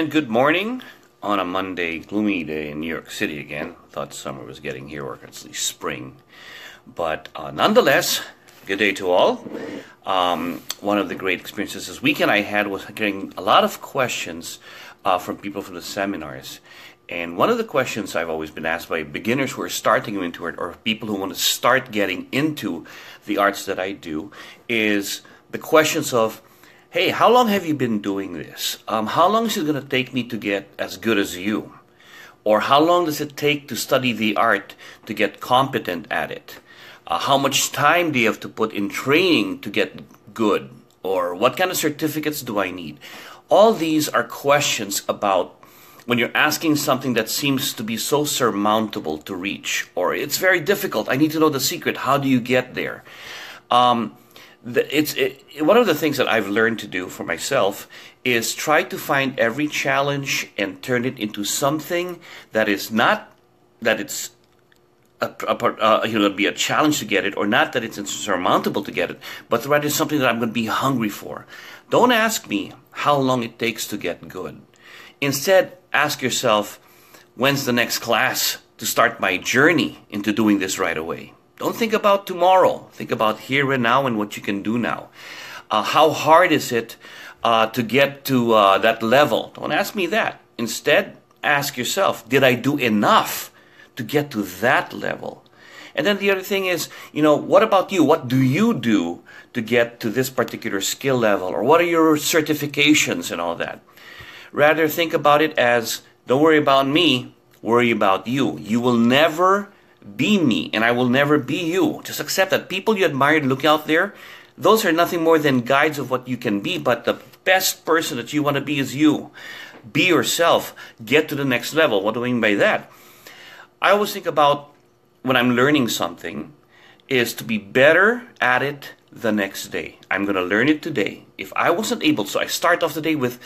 And good morning on a Monday, gloomy day in New York City again. Thought summer was getting here, or at least spring. But nonetheless, good day to all. One of the great experiences this weekend I had was getting a lot of questions from people from the seminars. And one of the questions I've always been asked by beginners who are starting into it, or people who want to start getting into the arts that I do, is the questions of, hey, how long have you been doing this? How long is it going to take me to get as good as you? Or how long does it take to study the art to get competent at it? How much time do you have to put in training to get good? Or what kind of certificates do I need? All these are questions about when you're asking something that seems to be so surmountable to reach, or it's very difficult. I need to know the secret. How do you get there? One of the things that I've learned to do for myself is try to find every challenge and turn it into something that is not that it's be a challenge to get it, or not that it's insurmountable to get it, but rather something that I'm going to be hungry for. Don't ask me how long it takes to get good. Instead, ask yourself, when's the next class to start my journey into doing this right away? Don't think about tomorrow. Think about here and now and what you can do now. How hard is it to get to that level? Don't ask me that. Instead, ask yourself, did I do enough to get to that level? And then the other thing is, what about you? What do you do to get to this particular skill level? Or what are your certifications and all that? Rather, think about it as, don't worry about me, worry about you. You will never be me, and I will never be you. Just accept that people you admire and look out there, those are nothing more than guides of what you can be, but the best person that you want to be is you. Be yourself. Get to the next level. What do I mean by that? I always think about when I'm learning something is to be better at it the next day. I'm going to learn it today. If I wasn't able, so I start off the day with,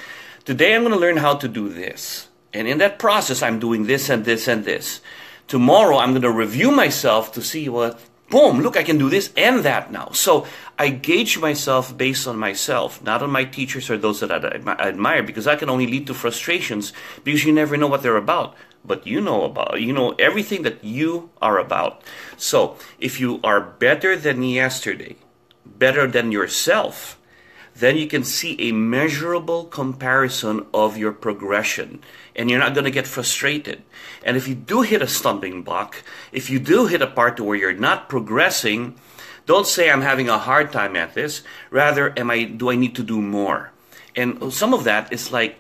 today I'm going to learn how to do this. And in that process, I'm doing this and this and this. Tomorrow, I'm going to review myself to see what, boom, look, I can do this and that now. So I gauge myself based on myself, not on my teachers or those that I admire, because that can only lead to frustrations because you never know what they're about. But you know everything that you are about. So if you are better than yesterday, better than yourself, then you can see a measurable comparison of your progression. And you're not going to get frustrated. And if you do hit a stumbling block, if you do hit a part where you're not progressing, don't say, I'm having a hard time at this. Rather, do I need to do more? And some of that is like,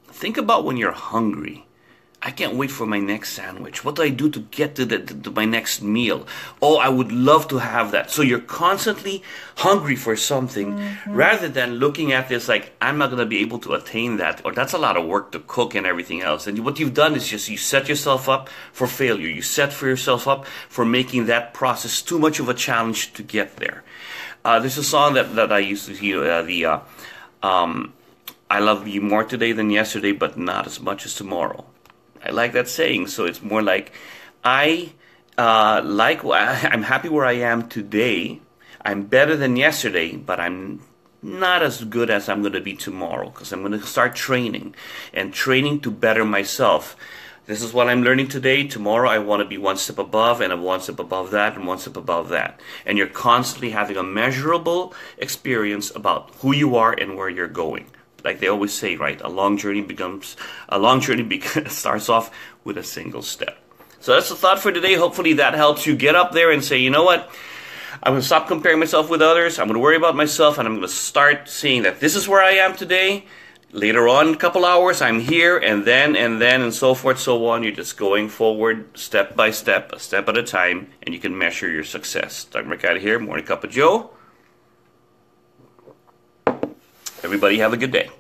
think about when you're hungry. I can't wait for my next sandwich. What do I do to get to my next meal? Oh, I would love to have that. So you're constantly hungry for something, rather than looking at this like, I'm not going to be able to attain that, or that's a lot of work to cook and everything else. And what you've done is just you set yourself up for failure. You set for yourself up for making that process too much of a challenge to get there. There's a song that I used to hear, I love you more today than yesterday, but not as much as tomorrow. I like that saying. So it's more like, I'm happy where I am today. I'm better than yesterday, but I'm not as good as I'm going to be tomorrow, because I'm going to start training to better myself. This is what I'm learning today. Tomorrow I want to be one step above, and one step above that, and one step above that. And you're constantly having a measurable experience about who you are and where you're going. Like they always say, right? A long journey starts off with a single step. So that's the thought for today. Hopefully that helps you get up there and say, you know what? I'm going to stop comparing myself with others. I'm going to worry about myself, and I'm going to start seeing that this is where I am today. Later on, in a couple hours, I'm here, and then, and so forth, so on. You're just going forward step by step, a step at a time, and you can measure your success. Dr. Marcaida here, Morning Cup of Joe. Everybody have a good day.